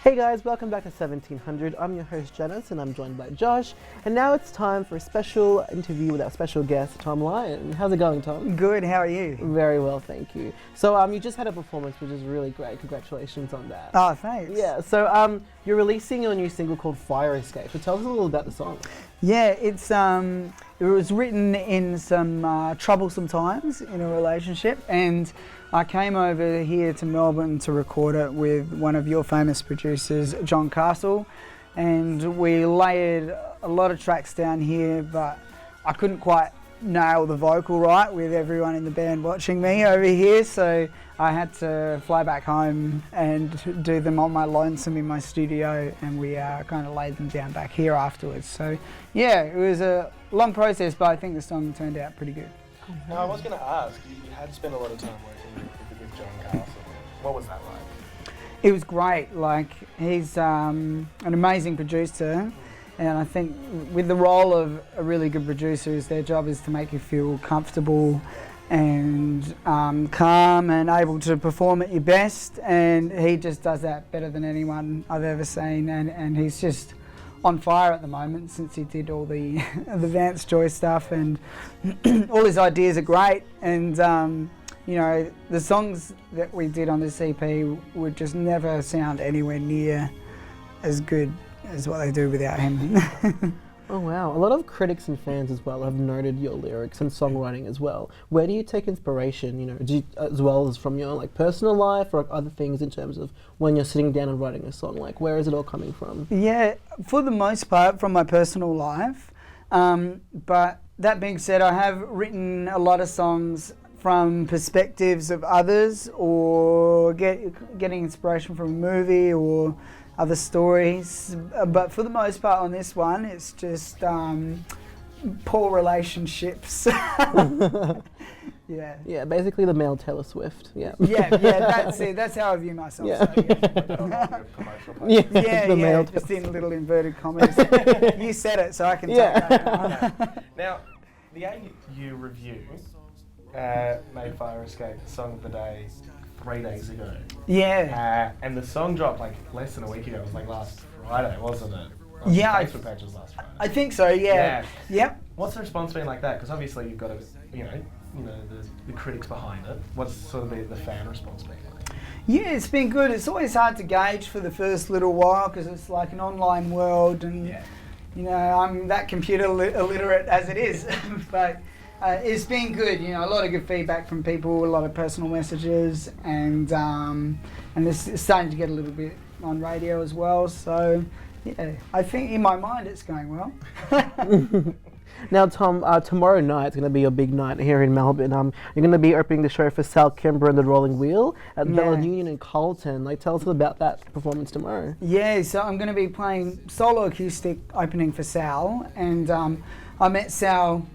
Hey guys, welcome back to 1700. I'm your host Janus and I'm joined by Josh. And now it's time for a special interview with our special guest, Thom Lion. How's it going, Thom? Good, how are you? Very well, thank you. So you just had a performance which is really great. Congratulations on that. Oh, thanks. Yeah, so you're releasing your new single called Fire Escape. So tell us a little about the song. Yeah, it was written in some troublesome times in a relationship, and I came over here to Melbourne to record it with one of your famous producers, John Castle, and we layered a lot of tracks down here, but I couldn't quite nail the vocal right with everyone in the band watching me over here, so I had to fly back home and do them on my lonesome in my studio, and we kind of laid them down back here afterwards. So yeah, it was a long process, but I think the song turned out pretty good. Now, I was going to ask, you had spent a lot of time working with John Castle. What was that like? It was great. Like, he's an amazing producer, and I think with the role of a really good producer, is their job is to make you feel comfortable and calm and able to perform at your best, and he just does that better than anyone I've ever seen, and he's just on fire at the moment since he did all the the Vance Joy stuff, and all his ideas are great, and you know, the songs that we did on this EP would just never sound anywhere near as good as what they do without him. Oh wow, a lot of critics and fans as well have noted your lyrics and songwriting as well. Where do you take inspiration, you know, as well as from your personal life or other things in terms of when you're sitting down and writing a song? Like, where is it all coming from? Yeah, for the most part from my personal life, but that being said, I have written a lot of songs from perspectives of others, or getting inspiration from a movie or other stories, but for the most part on this one, it's just poor relationships. Yeah. Yeah, basically the male Taylor Swift. Yeah. Yeah, that's it. That's how I view myself. Yeah. So, yeah. The male just in little inverted commas. You said it, so I can take that. Now, the AU Review made Fire Escape the song of the day 3 days ago. Yeah. And the song dropped like less than a week ago. It was like last Friday, wasn't it? Yeah. The Facebook page was last Friday. I think so, yeah. Yep. What's the response been like that? Because obviously you've got the critics behind it. What's sort of the fan response been like? Yeah, it's been good. It's always hard to gauge for the first little while because it's like an online world, and you know, I'm that computer illiterate as it is, but it's been good. You know, a lot of good feedback from people, a lot of personal messages, and it's starting to get a little bit on radio as well. So yeah, I think in my mind it's going well. Now, Thom, tomorrow night's going to be your big night here in Melbourne. You're going to be opening the show for Sal Kimber and the Rolling Wheel at Bella Union in Carlton. Like, tell us about that performance tomorrow. Yeah, so I'm going to be playing solo acoustic opening for Sal, and I met Sal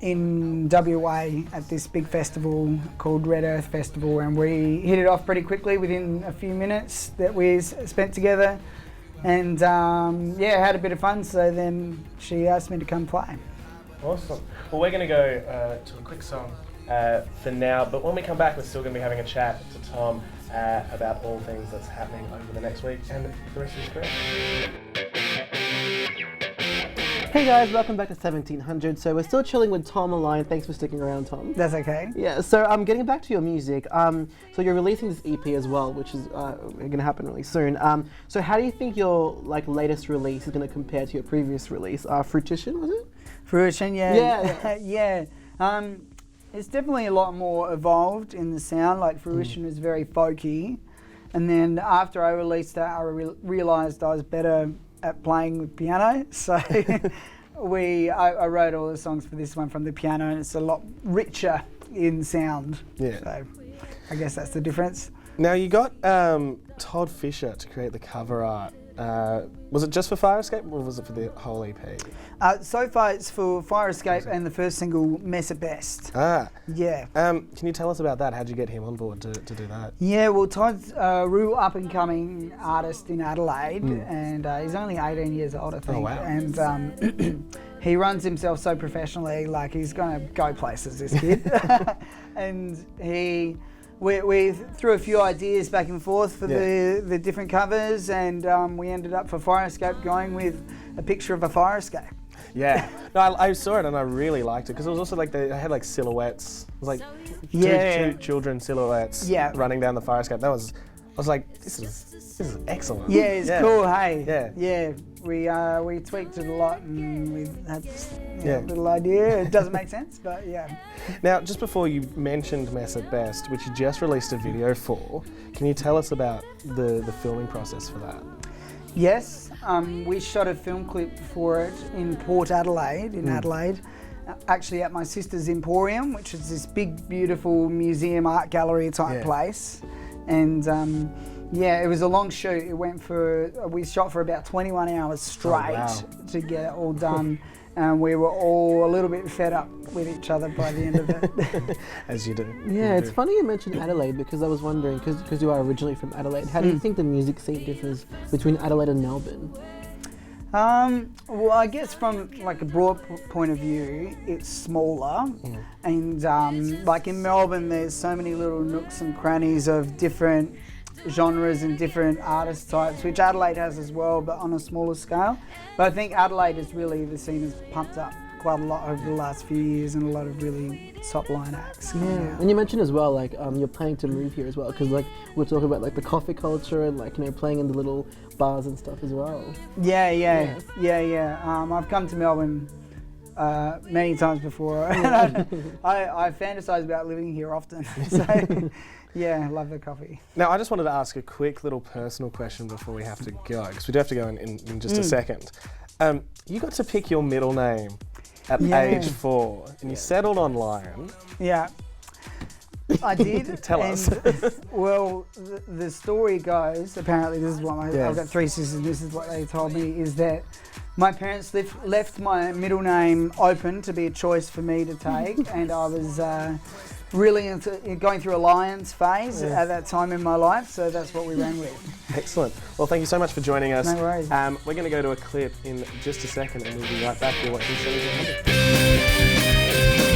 in WA at this big festival called Red Earth Festival, and we hit it off pretty quickly within a few minutes that we spent together, and had a bit of fun, so then she asked me to come play. Awesome. Well, we're going to go to a quick song for now, but when we come back, we're still going to be having a chat to Thom about all things that's happening over the next week and the rest of his career. Hey guys, welcome back to 1700. So we're still chilling with Thom Lion. Thanks for sticking around, Thom. That's okay. Yeah, so getting back to your music, so you're releasing this EP as well, which is going to happen really soon. So how do you think your latest release is going to compare to your previous release? Fruition, was it? Fruition, yeah. Yeah. Yeah. It's definitely a lot more evolved in the sound. Like Fruition is very folky, and then after I released that, I realised I was better at playing with piano, so I wrote all the songs for this one from the piano, and it's a lot richer in sound. Yeah. So I guess that's the difference. Now, you got Todd Fisher to create the cover art. Was it just for Fire Escape, or was it for the whole EP? So far it's for Fire Escape and the first single, Mess at Best. Yeah. Can you tell us about that? How'd you get him on board to do that? Yeah, well, Todd's a real up-and-coming artist in Adelaide, and he's only 18 years old, I think. Oh, wow. And he runs himself so professionally, like he's going to go places, this kid. And he we threw a few ideas back and forth for the different covers, and we ended up for Fire Escape going with a picture of a fire escape. Yeah. No, I saw it and I really liked it because it was also like they had like silhouettes. It was like two children silhouettes running down the fire escape. I was like, this is excellent. Yeah, it's cool. Hey. Yeah. We tweaked it a lot and we had a little idea. It doesn't make sense, but yeah. Now, just before you mentioned Mess at Best, which you just released a video for, can you tell us about the filming process for that? Yes, we shot a film clip for it in Port Adelaide, Adelaide, actually at my sister's Emporium, which is this big, beautiful museum art gallery type place. And it was a long shoot. We shot for about 21 hours straight to get it all done. And we were all a little bit fed up with each other by the end of it. As you do. Yeah, it's funny you mentioned Adelaide because I was wondering, because you are originally from Adelaide, how do you think the music scene differs between Adelaide and Melbourne? Well, I guess from like a broad point of view, it's smaller. And like in Melbourne, there's so many little nooks and crannies of different genres and different artist types, which Adelaide has as well, but on a smaller scale. But I think Adelaide is really, the scene has pumped up quite a lot over the last few years, and a lot of really top line acts. And you mentioned as well, like you're planning to move here as well, because like we're talking about like the coffee culture and like playing in the little bars and stuff as well. Yeah. I've come to Melbourne many times before, and I fantasize about living here often. So. Yeah, I love the coffee. Now, I just wanted to ask a quick little personal question before we have to go, because we do have to go in just a second. You got to pick your middle name at age 4, and you settled on Lion. Yeah, I did. Tell us. Well, the story goes, apparently this is what I've got 3 sisters, and this is what they told me, is that my parents left my middle name open to be a choice for me to take, and I was really going through a Lions phase at that time in my life, so that's what we ran with. Excellent. Well, thank you so much for joining us. No worries. We're going to go to a clip in just a second, and we'll be right back. You're watching 1700.